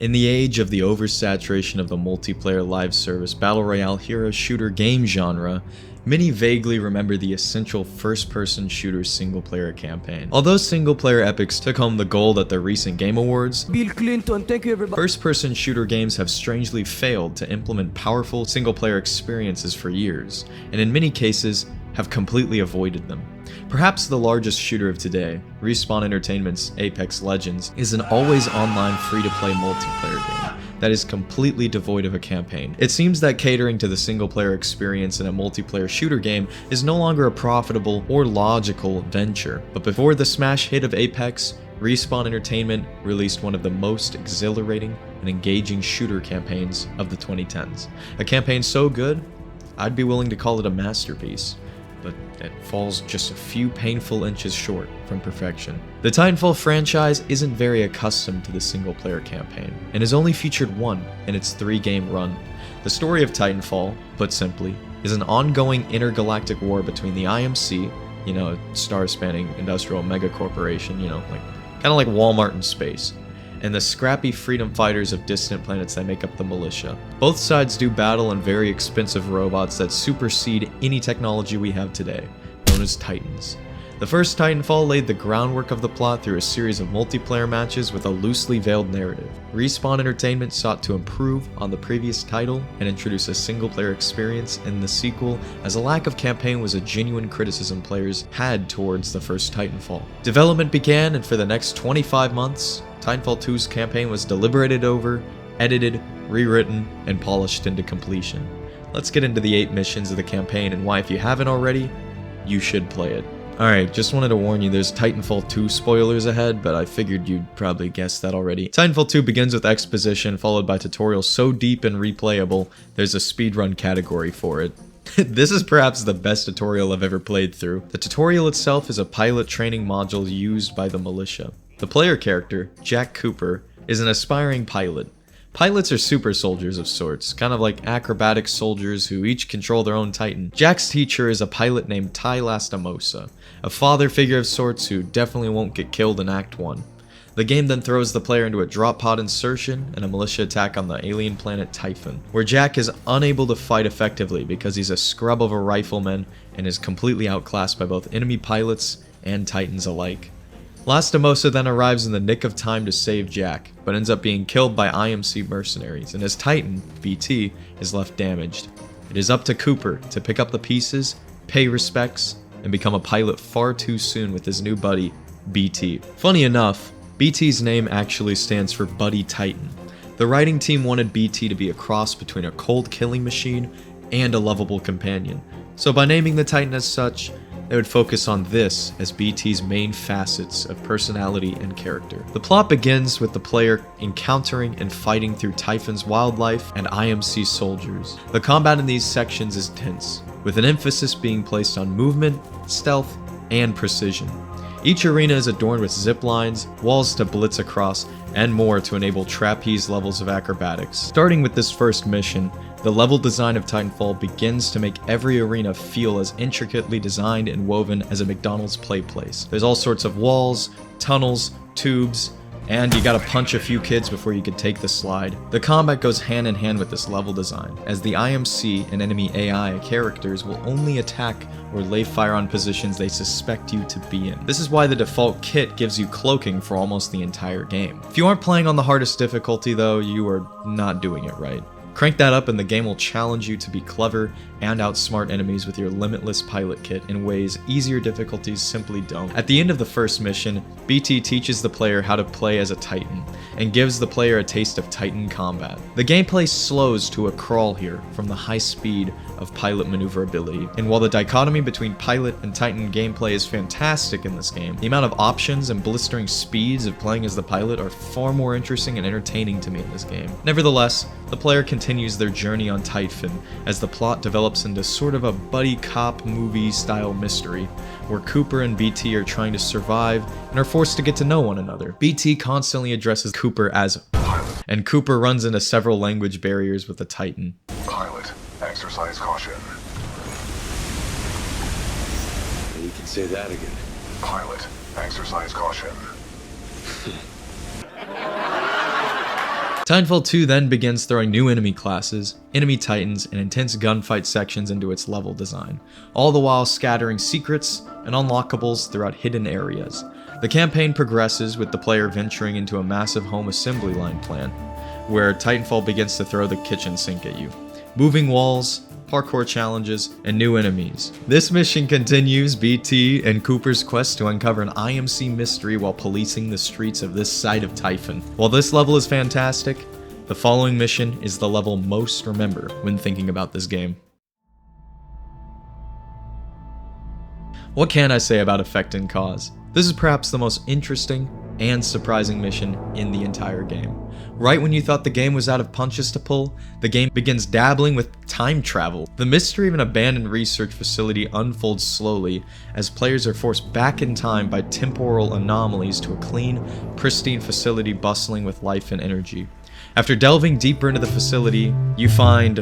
In the age of the oversaturation of the multiplayer live service battle royale hero shooter game genre, many vaguely remember the essential first-person shooter single-player campaign. Although single-player epics took home the gold at the recent Game Awards, Bill Clinton, thank you everybody. first-person shooter games have strangely failed to implement powerful single-player experiences for years, and in many cases, have completely avoided them. Perhaps the largest shooter of today, Respawn Entertainment's Apex Legends, is an always online free-to-play multiplayer game that is completely devoid of a campaign. It seems that catering to the single-player experience in a multiplayer shooter game is no longer a profitable or logical venture. But before the smash hit of Apex, Respawn Entertainment released one of the most exhilarating and engaging shooter campaigns of the 2010s. A campaign so good, I'd be willing to call it a masterpiece, but it falls just a few painful inches short from perfection. The Titanfall franchise isn't very accustomed to the single-player campaign, and has only featured one in its 3-game run. The story of Titanfall, put simply, is an ongoing intergalactic war between the IMC, a star-spanning industrial megacorporation, kind of like Walmart in space, and the scrappy freedom fighters of distant planets that make up the militia. Both sides do battle in very expensive robots that supersede any technology we have today, known as Titans. The first Titanfall laid the groundwork of the plot through a series of multiplayer matches with a loosely veiled narrative. Respawn Entertainment sought to improve on the previous title and introduce a single-player experience in the sequel, as a lack of campaign was a genuine criticism players had towards the first Titanfall. Development began, and for the next 25 months, Titanfall 2's campaign was deliberated over, edited, rewritten, and polished into completion. Let's get into the 8 missions of the campaign and why, if you haven't already, you should play it. Alright, just wanted to warn you, there's Titanfall 2 spoilers ahead, but I figured you'd probably guess that already. Titanfall 2 begins with exposition, followed by tutorials so deep and replayable, there's a speedrun category for it. This is perhaps the best tutorial I've ever played through. The tutorial itself is a pilot training module used by the militia. The player character, Jack Cooper, is an aspiring pilot. Pilots are super soldiers of sorts, kind of like acrobatic soldiers who each control their own Titan. Jack's teacher is a pilot named Ty Lastimosa, a father figure of sorts who definitely won't get killed in Act 1. The game then throws the player into a drop pod insertion and a militia attack on the alien planet Typhon, where Jack is unable to fight effectively because he's a scrub of a rifleman and is completely outclassed by both enemy pilots and Titans alike. Lastimosa then arrives in the nick of time to save Jack, but ends up being killed by IMC mercenaries, and his Titan, BT, is left damaged. It is up to Cooper to pick up the pieces, pay respects, and become a pilot far too soon with his new buddy, BT. Funny enough, BT's name actually stands for Buddy Titan. The writing team wanted BT to be a cross between a cold killing machine and a lovable companion, so by naming the Titan as such, they would focus on this as BT's main facets of personality and character. The plot begins with the player encountering and fighting through Typhon's wildlife and IMC soldiers. The combat in these sections is tense, with an emphasis being placed on movement, stealth, and precision. Each arena is adorned with zip lines, walls to blitz across, and more to enable trapeze levels of acrobatics. Starting with this first mission, the level design of Titanfall begins to make every arena feel as intricately designed and woven as a McDonald's play place. There's all sorts of walls, tunnels, tubes, and you gotta punch a few kids before you could take the slide. The combat goes hand in hand with this level design, as the IMC and enemy AI characters will only attack or lay fire on positions they suspect you to be in. This is why the default kit gives you cloaking for almost the entire game. If you aren't playing on the hardest difficulty though, you are not doing it right. Crank that up and the game will challenge you to be clever and outsmart enemies with your limitless pilot kit in ways easier difficulties simply don't. At the end of the first mission, BT teaches the player how to play as a Titan, and gives the player a taste of Titan combat. The gameplay slows to a crawl here from the high speed of pilot maneuverability, and while the dichotomy between pilot and Titan gameplay is fantastic in this game, the amount of options and blistering speeds of playing as the pilot are far more interesting and entertaining to me in this game. Nevertheless, the player continues their journey on Typhon as the plot develops into sort of a buddy cop movie style mystery, where Cooper and BT are trying to survive and are forced to get to know one another. BT constantly addresses Cooper as pilot, and Cooper runs into several language barriers with the Titan. Pilot, exercise caution. You can say that again. Pilot, exercise caution. Titanfall 2 then begins throwing new enemy classes, enemy titans, and intense gunfight sections into its level design, all the while scattering secrets and unlockables throughout hidden areas. The campaign progresses with the player venturing into a massive home assembly line plan, where Titanfall begins to throw the kitchen sink at you. Moving walls, parkour challenges, and new enemies. This mission continues BT and Cooper's quest to uncover an IMC mystery while policing the streets of this side of Typhon. While this level is fantastic, the following mission is the level most remember when thinking about this game. What can I say about Effect and Cause? This is perhaps the most interesting and surprising mission in the entire game. Right when you thought the game was out of punches to pull, the game begins dabbling with time travel. The mystery of an abandoned research facility unfolds slowly as players are forced back in time by temporal anomalies to a clean, pristine facility bustling with life and energy. After delving deeper into the facility, you find...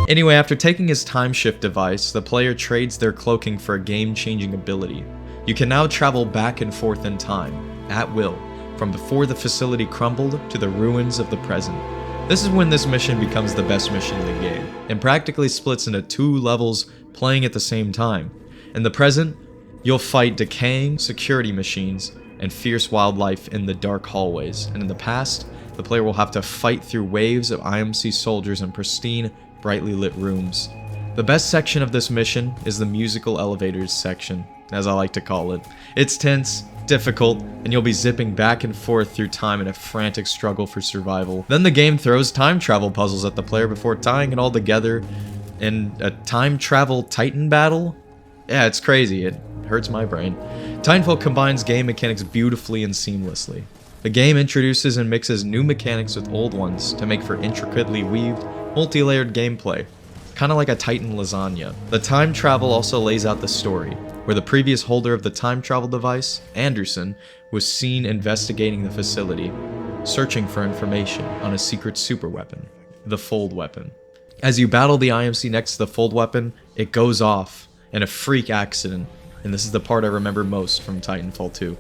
Anyway, after taking his time shift device, the player trades their cloaking for a game-changing ability. You can now travel back and forth in time, at will, from before the facility crumbled to the ruins of the present. This is when this mission becomes the best mission in the game, and practically splits into 2 levels playing at the same time. In the present, you'll fight decaying security machines and fierce wildlife in the dark hallways, and in the past, the player will have to fight through waves of IMC soldiers in pristine, brightly lit rooms. The best section of this mission is the musical elevators section, as I like to call it. It's tense, difficult, and you'll be zipping back and forth through time in a frantic struggle for survival. Then the game throws time travel puzzles at the player before tying it all together in a time travel titan battle? Yeah, it's crazy. It hurts my brain. Titanfall combines game mechanics beautifully and seamlessly. The game introduces and mixes new mechanics with old ones to make for intricately weaved, multi-layered gameplay, kind of like a Titan lasagna. The time travel also lays out the story, where the previous holder of the time travel device, Anderson, was seen investigating the facility, searching for information on a secret superweapon, the Fold weapon. As you battle the IMC next to the Fold weapon, it goes off in a freak accident, and this is the part I remember most from Titanfall 2.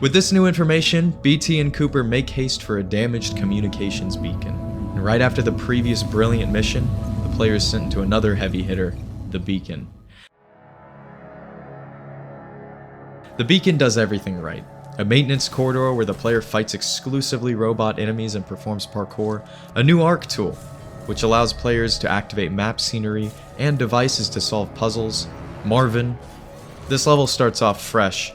With this new information, BT and Cooper make haste for a damaged communications beacon. And right after the previous brilliant mission, the player is sent into another heavy hitter, the beacon. The beacon does everything right. A maintenance corridor where the player fights exclusively robot enemies and performs parkour, a new arc tool, which allows players to activate map scenery and devices to solve puzzles, Marvin. This level starts off fresh,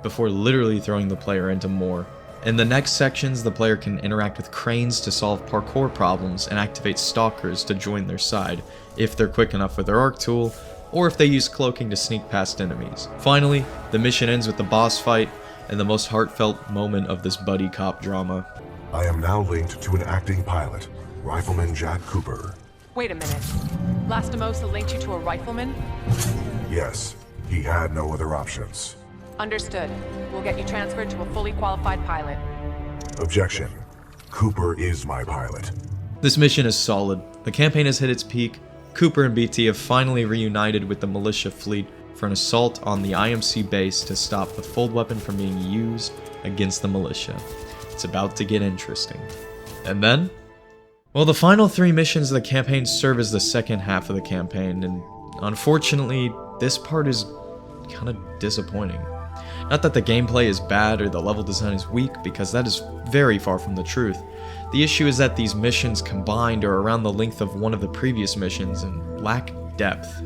before literally throwing the player into more. In the next sections, the player can interact with cranes to solve parkour problems and activate stalkers to join their side, if they're quick enough with their arc tool, or if they use cloaking to sneak past enemies. Finally, the mission ends with the boss fight and the most heartfelt moment of this buddy cop drama. I am now linked to an acting pilot, Rifleman Jack Cooper. Wait a minute. Lastimosa linked you to a rifleman? Yes, he had no other options. Understood. We'll get you transferred to a fully qualified pilot. Objection. Cooper is my pilot. This mission is solid. The campaign has hit its peak. Cooper and BT have finally reunited with the militia fleet for an assault on the IMC base to stop the Fold weapon from being used against the militia. It's about to get interesting. And then? Well, the final 3 missions of the campaign serve as the second half of the campaign, and unfortunately, this part is kind of disappointing. Not that the gameplay is bad or the level design is weak, because that is very far from the truth. The issue is that these missions combined are around the length of one of the previous missions and lack depth.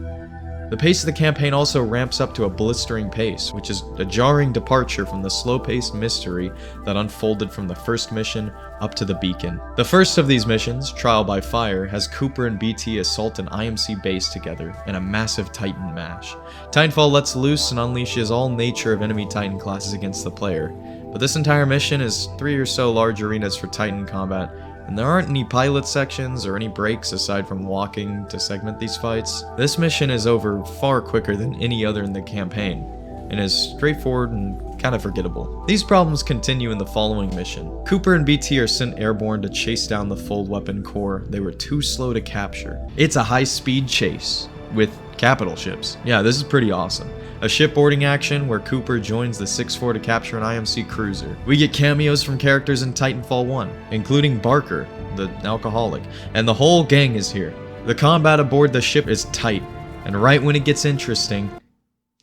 The pace of the campaign also ramps up to a blistering pace, which is a jarring departure from the slow-paced mystery that unfolded from the first mission up to the beacon. The first of these missions, Trial by Fire, has Cooper and BT assault an IMC base together in a massive Titan mash. Titanfall lets loose and unleashes all nature of enemy Titan classes against the player, but this entire mission is 3 or so large arenas for Titan combat, and there aren't any pilot sections or any breaks aside from walking to segment these fights. This mission is over far quicker than any other in the campaign, and is straightforward and kind of forgettable. These problems continue in the following mission. Cooper and BT are sent airborne to chase down the fold weapon core they were too slow to capture. It's a high-speed chase with capital ships. Yeah, this is pretty awesome. A shipboarding action where Cooper joins the 6-4 to capture an IMC cruiser. We get cameos from characters in Titanfall 1, including Barker, the alcoholic, and the whole gang is here. The combat aboard the ship is tight, and right when it gets interesting,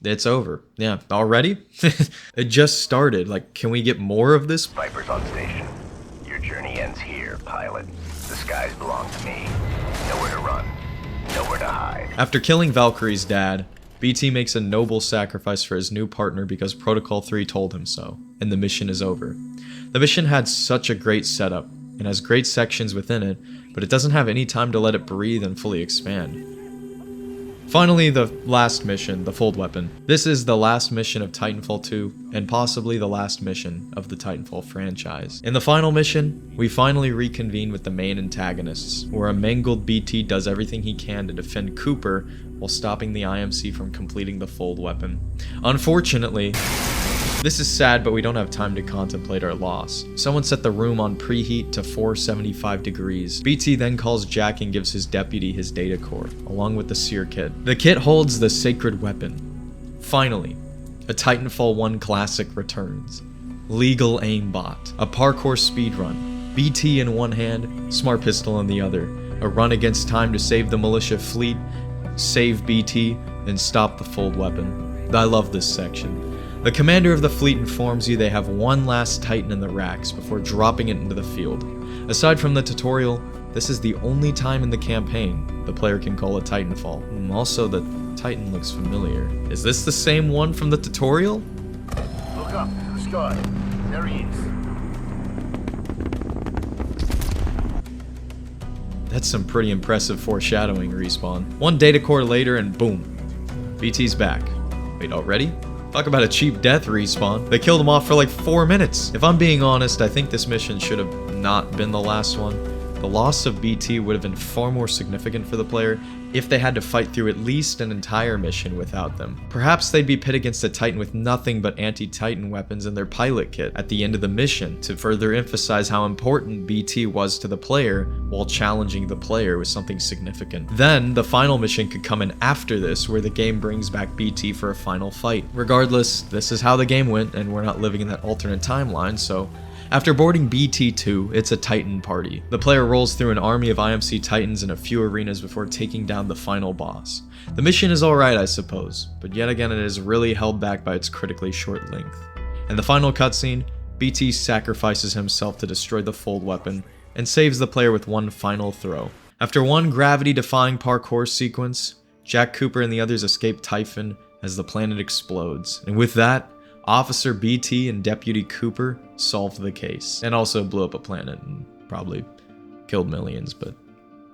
it's over. Yeah, already? It just started. Like, can we get more of this? Viper's on station. Your journey ends here, pilot. The skies belong to me. Nowhere to run. Nowhere to hide. After killing Valkyrie's dad, BT makes a noble sacrifice for his new partner because Protocol 3 told him so, and the mission is over. The mission had such a great setup, and has great sections within it, but it doesn't have any time to let it breathe and fully expand. Finally, the last mission, the fold weapon. This is the last mission of Titanfall 2, and possibly the last mission of the Titanfall franchise. In the final mission, we finally reconvene with the main antagonists, where a mangled BT does everything he can to defend Cooper while stopping the IMC from completing the fold weapon. Unfortunately, this is sad, but we don't have time to contemplate our loss. Someone set the room on preheat to 475 degrees. BT then calls Jack and gives his deputy his data core, along with the seer kit. The kit holds the sacred weapon. Finally, a Titanfall 1 classic returns. Legal aimbot, a parkour speedrun, BT in one hand, smart pistol in the other, a run against time to save the militia fleet, save BT, and stop the fold weapon. I love this section. The commander of the fleet informs you they have one last Titan in the racks before dropping it into the field. Aside from the tutorial, this is the only time in the campaign the player can call a Titanfall. Also, the Titan looks familiar. Is this the same one from the tutorial? Look up to the sky. There he is. That's some pretty impressive foreshadowing, Respawn. One data core later and boom, BT's back. Wait, already? Talk about a cheap death, Respawn. They killed him off for like 4 minutes. If I'm being honest, I think this mission should have not been the last one. The loss of BT would have been far more significant for the player if they had to fight through at least an entire mission without them. Perhaps they'd be pit against a Titan with nothing but anti-Titan weapons in their pilot kit at the end of the mission to further emphasize how important BT was to the player while challenging the player with something significant. Then, the final mission could come in after this where the game brings back BT for a final fight. Regardless, this is how the game went and we're not living in that alternate timeline, so after boarding BT2, it's a Titan party. The player rolls through an army of IMC Titans in a few arenas before taking down the final boss. The mission is alright, I suppose, but yet again it is really held back by its critically short length. In the final cutscene, BT sacrifices himself to destroy the fold weapon and saves the player with one final throw. After one gravity-defying parkour sequence, Jack Cooper and the others escape Typhon as the planet explodes, and with that, Officer BT and Deputy Cooper solved the case, and also blew up a planet and probably killed millions, but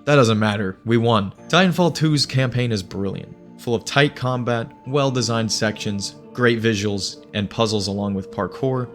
that doesn't matter, we won. Titanfall 2's campaign is brilliant, full of tight combat, well-designed sections, great visuals, and puzzles along with parkour.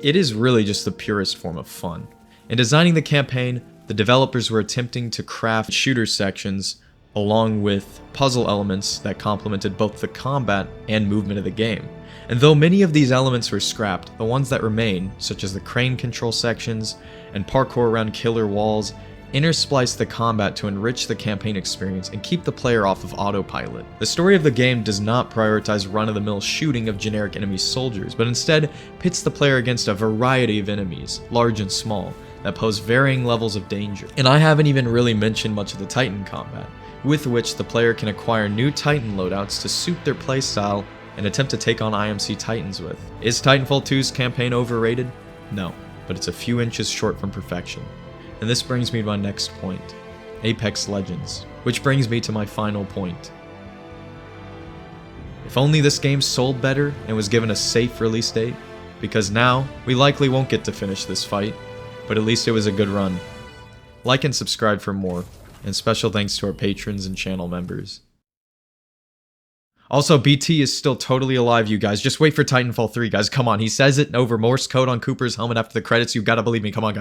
It is really just the purest form of fun. In designing the campaign, the developers were attempting to craft shooter sections along with puzzle elements that complemented both the combat and movement of the game. And though many of these elements were scrapped, the ones that remain, such as the crane control sections and parkour around killer walls, intersplice the combat to enrich the campaign experience and keep the player off of autopilot. The story of the game does not prioritize run-of-the-mill shooting of generic enemy soldiers, but instead pits the player against a variety of enemies, large and small, that pose varying levels of danger. And I haven't even really mentioned much of the Titan combat, with which the player can acquire new Titan loadouts to suit their playstyle and attempt to take on IMC Titans with. Is Titanfall 2's campaign overrated? No, but it's a few inches short from perfection. And this brings me to my next point, Apex Legends, which brings me to my final point. If only this game sold better and was given a safe release date, because now we likely won't get to finish this fight, but at least it was a good run. Like and subscribe for more, and special thanks to our patrons and channel members. Also, BT is still totally alive, you guys. Just wait for Titanfall 3, guys. Come on, he says it over Morse code on Cooper's helmet after the credits. You gotta believe me. Come on, guys.